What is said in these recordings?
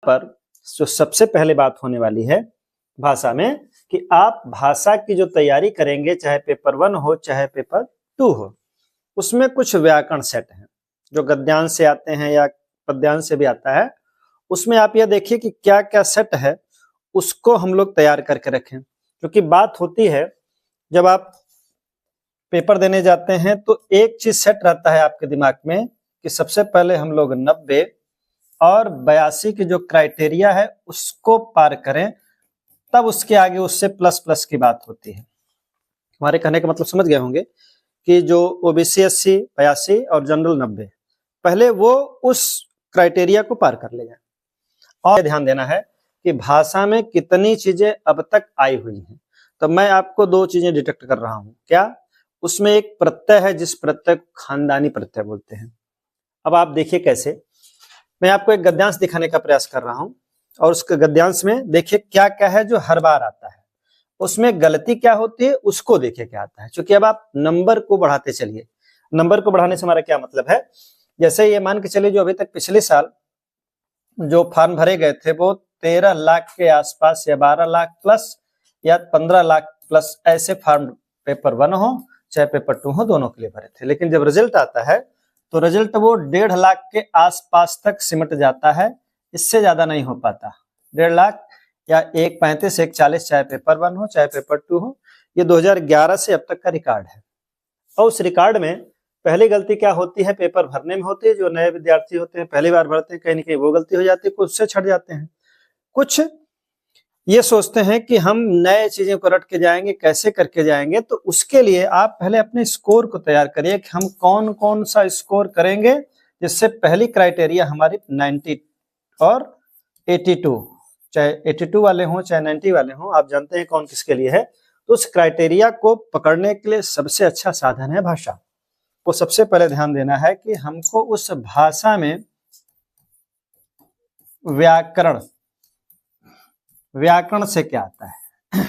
पर जो सबसे पहले बात होने वाली है भाषा में कि आप भाषा की जो तैयारी करेंगे, चाहे पेपर 1 हो चाहे पेपर 2 हो, उसमें कुछ व्याकरण सेट हैं जो गद्यांश से आते हैं या पद्यांश से भी आता है। उसमें आप यह देखिए कि क्या क्या सेट है, उसको हम लोग तैयार करके रखें। क्योंकि बात होती है जब आप पेपर देने जाते हैं तो एक चीज सेट रहता है आपके दिमाग में कि सबसे पहले हम लोग 90 और 82 की जो क्राइटेरिया है उसको पार करें, तब उसके आगे उससे प्लस प्लस की बात होती है। हमारे कहने का मतलब समझ गए होंगे कि जो ओबीसी 80, 82 और जनरल 90, पहले वो उस क्राइटेरिया को पार कर ले जाए। और ध्यान देना है कि भाषा में कितनी चीजें अब तक आई हुई हैं। तो मैं आपको 2 चीजें डिटेक्ट कर रहा हूं। क्या? उसमें एक प्रत्यय है जिस प्रत्यय को खानदानी प्रत्यय बोलते हैं। अब आप देखिए कैसे, मैं आपको एक गद्यांश दिखाने का प्रयास कर रहा हूं और उस गद्यांश में देखिए क्या क्या है जो हर बार आता है, उसमें गलती क्या होती है उसको देखिए क्या आता है। क्योंकि अब आप नंबर को बढ़ाते चलिए। नंबर को बढ़ाने से हमारा क्या मतलब है, जैसे ये मान के चलिए जो अभी तक पिछले साल जो फॉर्म भरे गए थे वो 13 लाख के आसपास या 12 लाख प्लस या 15 लाख प्लस ऐसे फॉर्म पेपर 1 हो चाहे पेपर 2 हो, दोनों के लिए भरे थे। लेकिन जब रिजल्ट आता है तो रिजल्ट वो 1.5 लाख के आसपास तक सिमट जाता है, इससे ज्यादा नहीं हो पाता। 1.5 लाख या 1.35, 1.40, चाहे पेपर 1 हो चाहे पेपर 2 हो। ये 2011 से अब तक का रिकॉर्ड है। और उस रिकॉर्ड में पहली गलती क्या होती है, पेपर भरने में होती है। जो नए विद्यार्थी होते हैं पहली बार भरते हैं, कहीं ना कहीं वो गलती हो जाती है, कुछ से छट जाते हैं। कुछ ये सोचते हैं कि हम नए चीजें को रट के जाएंगे, कैसे करके जाएंगे। तो उसके लिए आप पहले अपने स्कोर को तैयार करिए कि हम कौन कौन सा स्कोर करेंगे, जिससे पहली क्राइटेरिया हमारी 90 और 82, चाहे 82 वाले हों चाहे 90 वाले हों, आप जानते हैं कौन किसके लिए है। तो उस क्राइटेरिया को पकड़ने के लिए सबसे अच्छा साधन है भाषा। को सबसे पहले ध्यान देना है कि हमको उस भाषा में व्याकरण से क्या आता है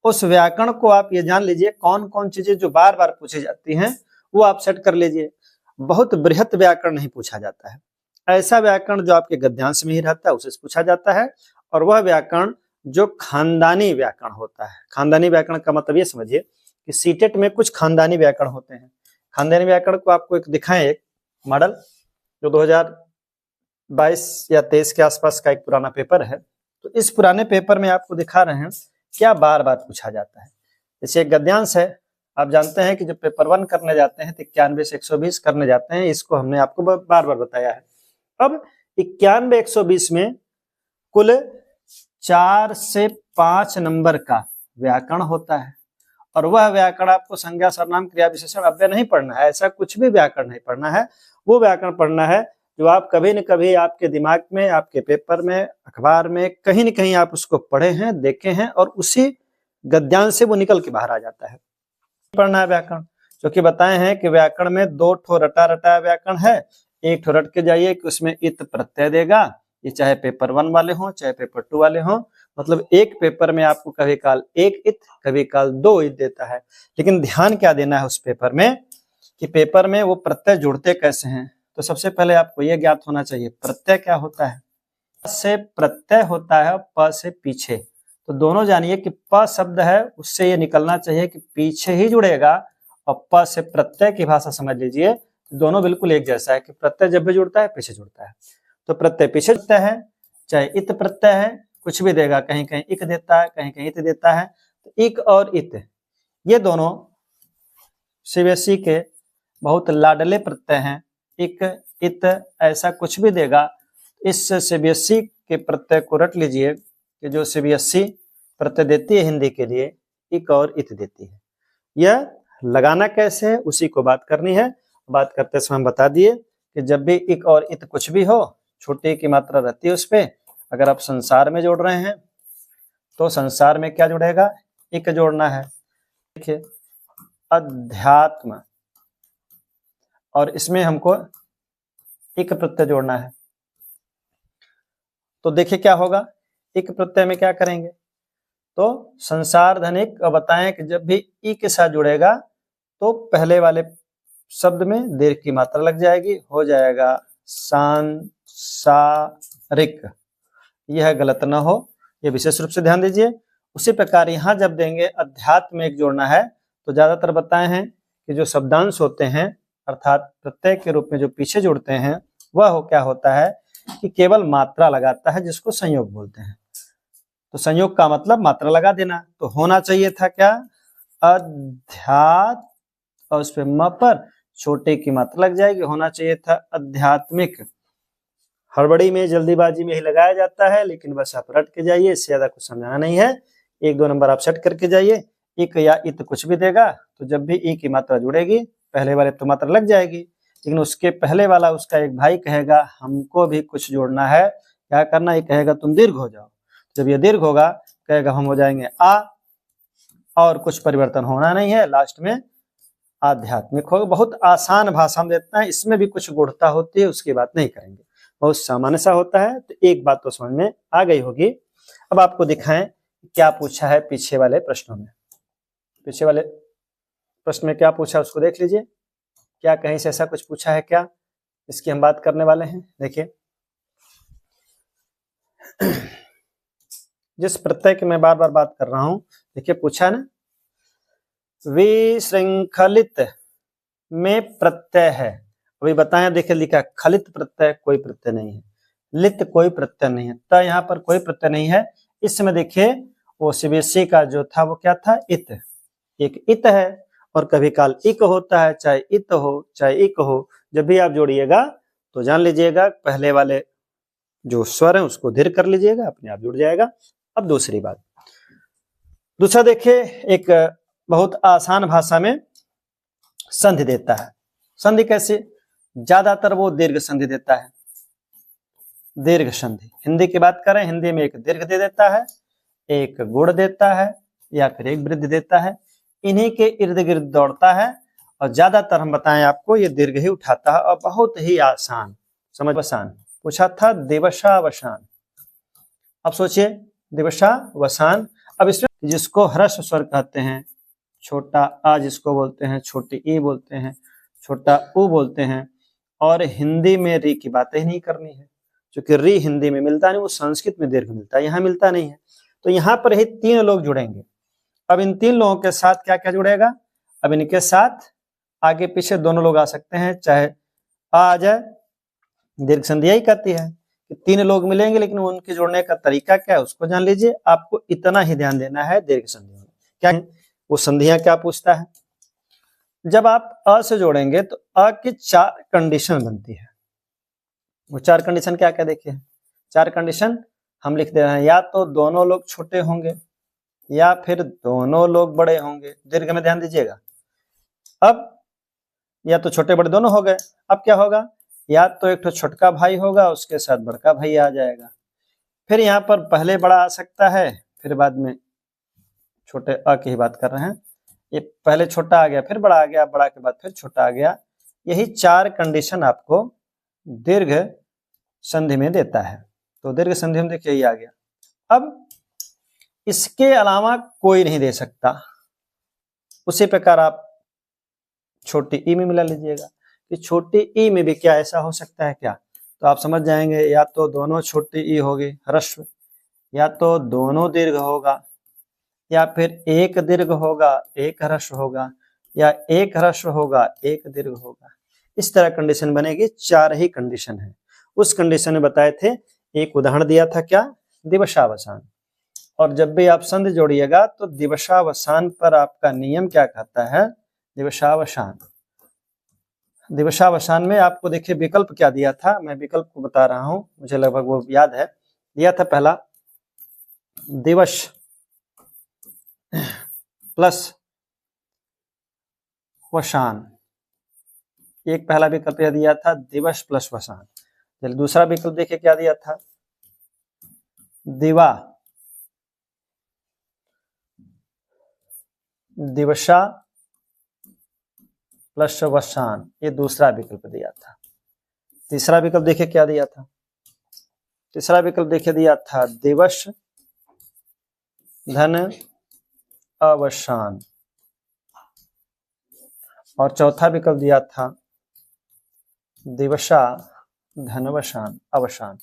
उस व्याकरण को आप ये जान लीजिए कौन कौन चीजें जो बार बार पूछी जाती हैं वो आप सेट कर लीजिए। बहुत बृहत व्याकरण नहीं पूछा जाता है, ऐसा व्याकरण जो आपके गद्यांश में ही रहता है उसे पूछा जाता है। और वह व्याकरण जो खानदानी व्याकरण होता है। खानदानी व्याकरण का मतलब ये समझिए कि सीटेट में कुछ खानदानी व्याकरण होते हैं। खानदानी व्याकरण को आपको एक दिखाएं, एक मॉडल जो 2022 या 23 के आसपास का एक पुराना पेपर है। तो इस पुराने पेपर में आपको दिखा रहे हैं क्या बार बार पूछा जाता है। जैसे एक गद्यांश है, आप जानते हैं कि जब पेपर 1 करने जाते हैं तो 91 से 120 करने जाते हैं, इसको हमने आपको बार बार बताया है। अब 91 120 में कुल 4 से 5 नंबर का व्याकरण होता है। और वह व्याकरण आपको संज्ञा सर्वनाम क्रिया विशेषण अव्यय नहीं पढ़ना है, ऐसा कुछ भी व्याकरण नहीं पढ़ना है। वो व्याकरण पढ़ना है जो आप कभी न कभी आपके दिमाग में, आपके पेपर में, अखबार में कहीं न कहीं आप उसको पढ़े हैं, देखे हैं और उसी गद्यांश से वो निकल के बाहर आ जाता है। पढ़ना है व्याकरण, जो कि बताए हैं कि व्याकरण में 2 ठो रटा रटाया व्याकरण है। एक ठो रट के जाइए कि उसमें इत प्रत्यय देगा, ये चाहे पेपर 1 वाले हों चाहे पेपर 2 वाले हों। मतलब एक पेपर में आपको कभी काल 1 इत कभी काल 2 इत देता है। लेकिन ध्यान क्या देना है उस पेपर में कि पेपर में वो प्रत्यय जुड़ते कैसे हैं। तो सबसे पहले आपको यह ज्ञात होना चाहिए प्रत्यय क्या होता है। प से प्रत्यय होता है, प से पीछे। तो दोनों जानिए कि प शब्द है उससे ये निकलना चाहिए कि पीछे ही जुड़ेगा, और प से प्रत्यय की भाषा समझ लीजिए दोनों बिल्कुल एक जैसा है कि प्रत्यय जब भी जुड़ता है पीछे जुड़ता है। तो प्रत्यय पीछे जुड़ता है, चाहे इत प्रत्यय है कुछ भी देगा, कहीं कहीं इक देता है कहीं कहीं इत देता है। तो इक और इत ये दोनों सीबीएसई के बहुत लाडले प्रत्यय हैं। इक इत ऐसा कुछ भी देगा, इस सीबीएसई के प्रत्यय को रट लीजिए कि जो सीबीएसई प्रत्यय देती है हिंदी के लिए इक और इत देती है। यह लगाना कैसे है उसी को बात करनी है। बात करते समय हम बता दिए कि जब भी इक और इत कुछ भी हो, छोटी की मात्रा रहती है उस पर, अगर आप संसार में जोड़ रहे हैं तो संसार में क्या जुड़ेगा, इक जोड़ना है। देखिए अध्यात्म, और इसमें हमको इक प्रत्यय जोड़ना है। तो देखिए क्या होगा, इक प्रत्यय में क्या करेंगे तो संसार धनिक। और बताएं कि जब भी ई के साथ जुड़ेगा तो पहले वाले शब्द में दीर्घ की मात्रा लग जाएगी, हो जाएगा सांसारिक। यह गलत न हो, यह विशेष रूप से ध्यान दीजिए। उसी प्रकार यहाँ जब देंगे अध्यात्म में एक जोड़ना है तो ज्यादातर बताए हैं कि जो शब्दांश होते हैं अर्थात प्रत्यय के रूप में जो पीछे जुड़ते हैं वह क्या होता है कि केवल मात्रा लगाता है, जिसको संयोग बोलते हैं। तो संयोग का मतलब मात्रा लगा देना। तो होना चाहिए था क्या, अध्यात्म, और उस पे म पर छोटे की मात्रा लग जाएगी, होना चाहिए था अध्यात्मिक। हड़बड़ी में जल्दीबाजी में ही लगाया जाता है, लेकिन बस आप रट के जाइए, इससे ज्यादा कुछ समझाना नहीं है। 1-2 नंबर आप सेट करके जाइए। इक या इत कुछ भी देगा तो जब भी ई की मात्रा जुड़ेगी पहले वाले तो मात्रा लग जाएगी, लेकिन उसके पहले वाला उसका एक भाई कहेगा हमको भी कुछ जोड़ना है, क्या करना, ये कहेगा तुम दीर्घ हो जाओ। जब ये दीर्घ होगा कहेगा हम हो जाएंगे आ, और कुछ परिवर्तन होना नहीं है, लास्ट में आध्यात्मिक होगा। बहुत आसान भाषा में देता है, इसमें भी कुछ गूढ़ता होती है, उसकी बात नहीं करेंगे, बहुत सामान्य सा होता है। तो एक बात तो समझ में आ गई होगी। अब आपको दिखाएं क्या पूछा है पीछे वाले प्रश्नों में। पीछे वाले प्रश्न में क्या पूछा उसको देख लीजिए, क्या कहीं से ऐसा कुछ पूछा है क्या, इसकी हम बात करने वाले हैं। देखिए जिस प्रत्यय की मैं बार बार बात कर रहा हूं, देखिए पूछा ना, विशृंखलित में प्रत्यय है। अभी बताएं, देखिए लिखा खलित प्रत्यय कोई प्रत्यय नहीं है, लित कोई प्रत्यय नहीं है, त यहाँ पर कोई प्रत्यय नहीं है। इसमें देखिए वो सीबीएसई का जो था वो क्या था, इत, एक इत है, और कभी काल इक होता है, चाहे इत हो चाहे इक हो। जब भी आप जोड़िएगा तो जान लीजिएगा पहले वाले जो स्वर है उसको दीर्घ कर लीजिएगा, अपने आप जुड़ जाएगा। अब दूसरी बात, दूसरा देखिए एक बहुत आसान भाषा में संधि देता है। संधि कैसे, ज्यादातर वो दीर्घ संधि देता है, दीर्घ संधि। हिंदी की बात करें, हिंदी में एक दीर्घ दे देता है, एक गुण देता है, या फिर एक वृद्धि देता है, इन्हीं के इर्द गिर्द दौड़ता है। और ज्यादातर हम बताएं आपको ये दीर्घ ही उठाता है, और बहुत ही आसान, समझ आसान पूछा था दिवसावसान। अब सोचिए दिवसावसान। अब इसमें जिसको ह्रस्व स्वर कहते हैं, छोटा आ जिसको बोलते हैं, छोटी ई बोलते हैं, छोटा उ बोलते हैं, और हिंदी में री की बातें ही नहीं करनी है, क्योंकि री हिंदी में मिलता नहीं, वो संस्कृत में दीर्घ मिलता है, यहाँ मिलता नहीं है। तो यहाँ पर ही 3 लोग जुड़ेंगे। अब इन 3 लोगों के साथ क्या क्या जुड़ेगा, अब इनके साथ आगे पीछे दोनों लोग आ सकते हैं, चाहे आ जाए, दीर्घ संधि यही कहती है कि 3 लोग मिलेंगे, लेकिन उनके जोड़ने का तरीका क्या है उसको जान लीजिए। आपको इतना ही ध्यान देना है दीर्घ संधि में क्या वो संधियां क्या पूछता है। जब आप अ से जोड़ेंगे तो अ की 4 कंडीशन बनती है। वो 4 कंडीशन क्या क्या देखिए, 4 कंडीशन हम लिख दे रहे हैं, या तो दोनों लोग छोटे होंगे, या फिर दोनों लोग बड़े होंगे। दीर्घ में ध्यान दीजिएगा। अब या तो छोटे बड़े दोनों हो गए, अब क्या होगा, या तो एक तो छोटका भाई होगा उसके साथ बड़का भाई आ जाएगा, फिर यहाँ पर पहले बड़ा आ सकता है, फिर बाद में छोटे अ की ही बात कर रहे हैं, ये पहले छोटा आ गया फिर बड़ा आ गया, बड़ा के बाद फिर छोटा आ गया। यही 4 कंडीशन आपको दीर्घ संधि में देता है। तो दीर्घ संधि में देखिए यही आ गया। अब इसके अलावा कोई नहीं दे सकता। उसी प्रकार आप छोटी ई में मिला लीजिएगा कि छोटी ई में भी क्या ऐसा हो सकता है क्या, तो आप समझ जाएंगे, या तो दोनों छोटी ई होगी ह्रस्व, या तो दोनों दीर्घ होगा, या फिर एक दीर्घ होगा एक ह्रस्व होगा, या एक ह्रस्व होगा एक दीर्घ होगा। इस तरह कंडीशन बनेगी। 4 ही कंडीशन है। उस कंडीशन में बताए थे, एक उदाहरण दिया था क्या, दिवसावसान। और जब भी आप संधि जोड़िएगा तो दिवसावसान पर आपका नियम क्या कहता है, दिवसावसान। दिवसावसान में आपको देखिए विकल्प क्या दिया था, मैं विकल्प को बता रहा हूं, मुझे लगभग वो याद है। दिया था पहला दिवस प्लस वसान, एक पहला विकल्प यह दिया था दिवस प्लस वसान। चलिए दूसरा विकल्प देखिए क्या दिया था, दिवा दिवसा प्लस वसान, ये दूसरा विकल्प दिया था। तीसरा विकल्प देखिए क्या दिया था, तीसरा विकल्प देखिए दिया था दिवस धन अवसान, और चौथा विकल्प दिया था दिवसा धनवसान अवसान।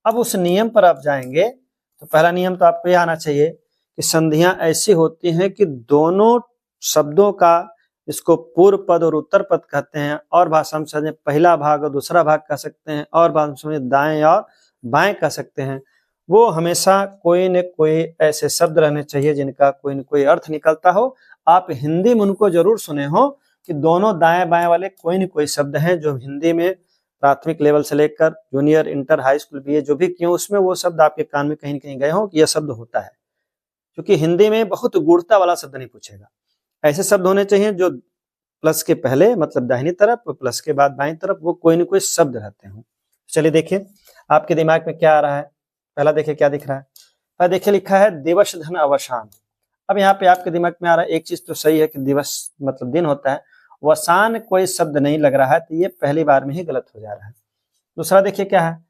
अब उस नियम पर आप जाएंगे तो पहला नियम तो आपको यह आना चाहिए कि संधियां ऐसी होती हैं कि दोनों शब्दों का, इसको पूर्व पद और उत्तर पद कहते हैं, और भाषा में समझे पहला भाग और दूसरा भाग कह सकते हैं, और भाषा में समझे दाएं और बाएं कह सकते हैं, वो हमेशा कोई न कोई ऐसे शब्द रहने चाहिए जिनका कोई न कोई अर्थ निकलता हो। आप हिंदी में उनको जरूर सुने हो कि दोनों दाएं बाएं वाले कोई न कोई शब्द हैं जो हिंदी में प्राथमिक लेवल से लेकर junior, inter, high school, BA जो भी क्यों उसमें वो शब्द आपके कान में कहीं न कहीं गए हो कि यह शब्द होता है। क्योंकि हिंदी में बहुत गूढ़ता वाला शब्द नहीं पूछेगा, ऐसे शब्द होने चाहिए जो प्लस के पहले मतलब दाहिनी तरफ, प्लस के बाद बाईं तरफ वो कोई न कोई शब्द रहते हो। चलिए देखिए आपके दिमाग में क्या आ रहा है। पहला देखिए क्या दिख रहा है। पहला देखिए लिखा है दिवस धन अवसान। अब यहाँ पे आपके दिमाग में आ रहा है एक चीज तो सही है कि दिवस मतलब दिन होता है, वसान कोई शब्द नहीं लग रहा है, तो ये पहली बार में ही गलत हो जा रहा है। दूसरा देखिए क्या है,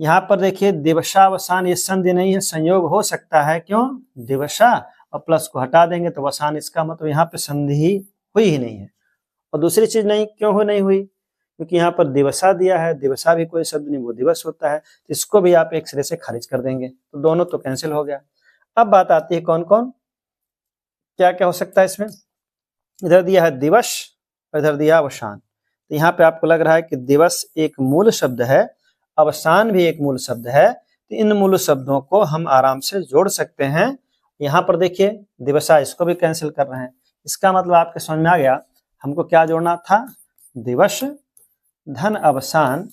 यहाँ पर देखिए दिवसावसान, ये संधि नहीं है, संयोग हो सकता है। क्यों? दिवसा और प्लस को हटा देंगे तो वसान, इसका मतलब यहाँ पे संधि हुई ही नहीं है। और दूसरी चीज नहीं, क्यों हो नहीं हुई? क्योंकि यहाँ पर दिवसा दिया है, दिवसा भी कोई शब्द नहीं, वो दिवस होता है, इसको भी आप एक सिरे से खारिज कर देंगे, तो दोनों तो कैंसिल हो गया। अब बात आती है कौन कौन क्या क्या हो सकता है इसमें। इधर दिया है दिवस और इधर दिया अवसान, तो यहाँ पे आपको लग रहा है कि दिवस एक मूल शब्द है, अवसान भी एक मूल शब्द है, तो इन मूल शब्दों को हम आराम से जोड़ सकते हैं। यहाँ पर देखिए दिवसा, इसको भी कैंसिल कर रहे हैं, इसका मतलब आपके समझ में आ गया हमको क्या जोड़ना था, दिवस धन अवसान।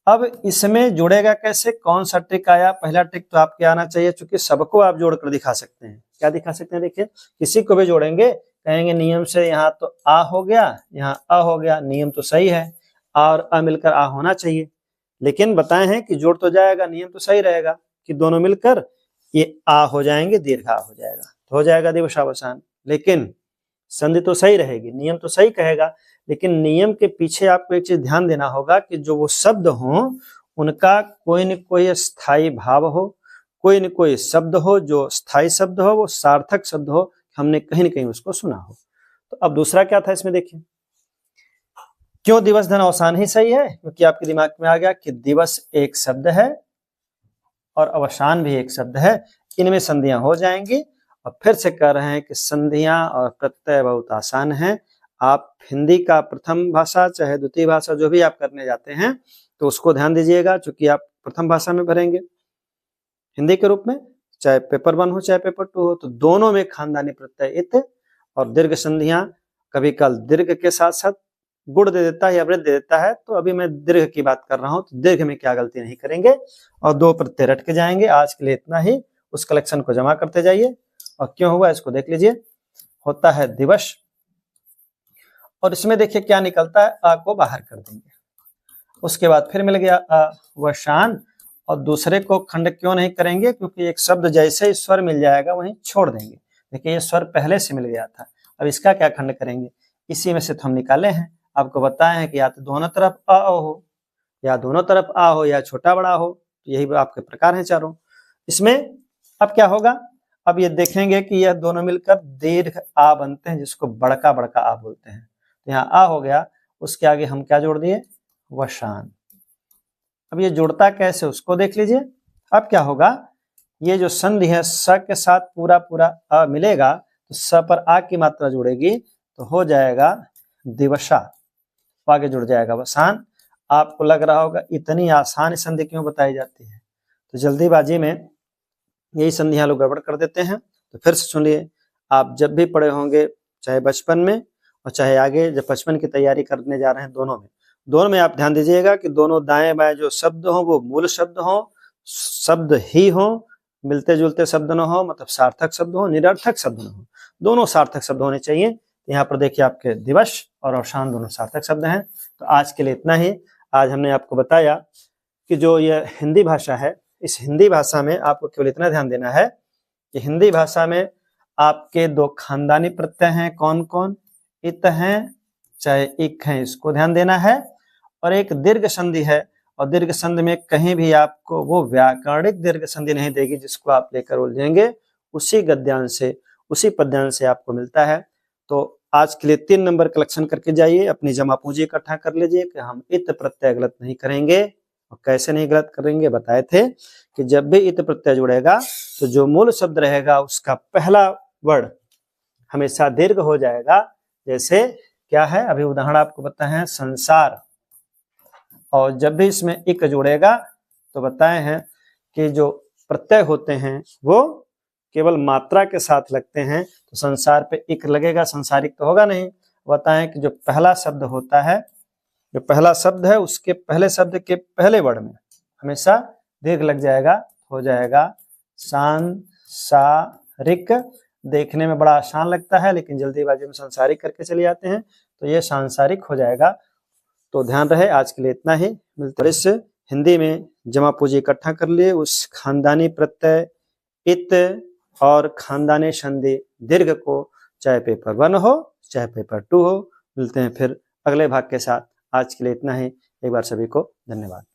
अब इसमें जुड़ेगा कैसे, कौन सा ट्रिक आया? पहला ट्रिक तो आपके आना चाहिए, चूंकि सबको आप जोड़कर दिखा सकते हैं। क्या दिखा सकते हैं? देखिए किसी को भी जोड़ेंगे, कहेंगे नियम से यहाँ तो आ हो गया, यहाँ अ हो गया, नियम तो सही है, आ और अ मिलकर आ होना चाहिए, लेकिन बताए हैं कि जोड़ तो जाएगा, नियम तो सही रहेगा कि दोनों मिलकर ये आ हो जाएंगे, दीर्घ आ हो जाएगा, तो हो जाएगा दिवसावसान। लेकिन संधि तो सही रहेगी, नियम तो सही कहेगा, लेकिन नियम के पीछे आपको एक चीज ध्यान देना होगा कि जो वो शब्द हो उनका कोई न कोई स्थायी भाव हो, कोई न कोई शब्द हो जो स्थायी शब्द हो, वो सार्थक शब्द हो, हमने कहीं न कहीं उसको सुना हो। तो अब दूसरा क्या था इसमें देखिए, क्यों दिवस धन अवसान ही सही है? क्योंकि आपके दिमाग में आ गया कि दिवस एक शब्द है और अवसान भी एक शब्द है, इनमें संधियां हो जाएंगी। और फिर से कह रहे हैं कि संधियां और प्रत्यय बहुत आसान है। आप हिंदी का प्रथम भाषा चाहे द्वितीय भाषा जो भी आप करने जाते हैं तो उसको ध्यान दीजिएगा, चूंकि आप प्रथम भाषा में भरेंगे हिंदी के रूप में, चाहे पेपर 1 हो चाहे पेपर 2 हो, तो दोनों में खानदानी प्रत्यय इत और दीर्घ संधियां कभी कल दीर्घ के साथ साथ गुण दे देता है या वृद्ध दे देता है, तो अभी मैं दीर्घ की बात कर रहा हूं, तो दीर्घ में क्या गलती नहीं करेंगे और 2 प्रत्यय रट के जाएंगे। आज के लिए इतना ही, उस कलेक्शन को जमा करते जाइए। और क्यों हुआ इसको देख लीजिए, होता है दिवस और इसमें देखिए क्या निकलता है, अ को बाहर कर देंगे, उसके बाद फिर मिल गया अवसान, और दूसरे को खंड क्यों नहीं करेंगे, क्योंकि एक शब्द जैसे ही स्वर मिल जाएगा वहीं छोड़ देंगे। देखिए ये स्वर पहले से मिल गया था, अब इसका क्या खंड करेंगे, इसी में से तो हम निकाले हैं, आपको बताए हैं कि या तो दोनों तरफ अ हो, या दोनों तरफ आ हो, या छोटा बड़ा हो, तो यही आपके प्रकार हैं चारों। इसमें अब क्या होगा, अब ये देखेंगे कि यह दोनों मिलकर दीर्घ आ बनते हैं, जिसको बड़का बड़का आ बोलते हैं। तो यहाँ आ हो गया, उसके आगे हम क्या जोड़ दिए, वशान। अब ये जुड़ता कैसे उसको देख लीजिए। अब क्या होगा, ये जो संधि है स के साथ पूरा पूरा अ मिलेगा, तो स पर आ की मात्रा जुड़ेगी तो हो जाएगा दिवसा, आगे जुड़ जाएगा वसान। आपको लग रहा होगा इतनी आसान संधि क्यों बताई जाती है, तो जल्दीबाजी में यही संधियां लोग गड़बड़ कर देते हैं। तो फिर से सुनिए, आप जब भी पढ़े होंगे चाहे बचपन में और चाहे आगे जब बचपन की तैयारी करने जा रहे हैं, दोनों में आप ध्यान दीजिएगा कि दोनों दाएं बाएं जो शब्द हो वो मूल शब्द हो, शब्द ही हो, मिलते जुलते शब्द न हो, मतलब सार्थक शब्द हो, निरर्थक शब्द न हो, दोनों सार्थक शब्द होने चाहिए। यहाँ पर देखिए आपके दिवस और अवसान दोनों सार्थक शब्द हैं। तो आज के लिए इतना ही। आज हमने आपको बताया कि जो ये हिंदी भाषा है, इस हिंदी भाषा में आपको केवल इतना ध्यान देना है कि हिंदी भाषा में आपके 2 खानदानी प्रत्यय हैं, कौन कौन, इत हैं चाहे इक हैं, इसको ध्यान देना है, और एक दीर्घ संधि है, और दीर्घ संधि में कहीं भी आपको वो व्याकरणिक दीर्घ संधि नहीं देगी जिसको आप लेकर उलझेंगे, उसी गद्यांश से उसी पद्यांश से आपको मिलता है। तो आज के लिए 3 नंबर कलेक्शन करके जाइए, अपनी जमा पूंजी इकट्ठा कर लीजिए कि हम इत प्रत्यय गलत नहीं करेंगे। और कैसे नहीं गलत करेंगे बताए थे कि जब भी इत प्रत्यय जुड़ेगा तो जो मूल शब्द रहेगा उसका पहला वर्ड हमेशा दीर्घ हो जाएगा। जैसे क्या है, अभी उदाहरण आपको बताए हैं संसार, और जब भी इसमें इक जुड़ेगा तो बताए हैं कि जो प्रत्यय होते हैं वो केवल मात्रा के साथ लगते हैं, तो संसार पे इक लगेगा, संसारिक तो होगा नहीं। बताएं कि जो पहला शब्द होता है, जो पहला शब्द है उसके पहले शब्द के पहले वर्ड में हमेशा दीर्घ लग जाएगा, हो जाएगा सांसारिक। देखने में बड़ा आसान लगता है लेकिन जल्दीबाजी में सांसारिक करके चले जाते हैं, तो ये सांसारिक हो जाएगा। तो ध्यान रहे, आज के लिए इतना ही, मिलते हैं। इस हिंदी में जमा पूंजी इकट्ठा कर लिए, उस खानदानी प्रत्यय इत और खानदानी संधि दीर्घ को चाहे पेपर 1 हो चाहे पेपर 2 हो। मिलते हैं फिर अगले भाग के साथ, आज के लिए इतना ही। एक बार सभी को धन्यवाद।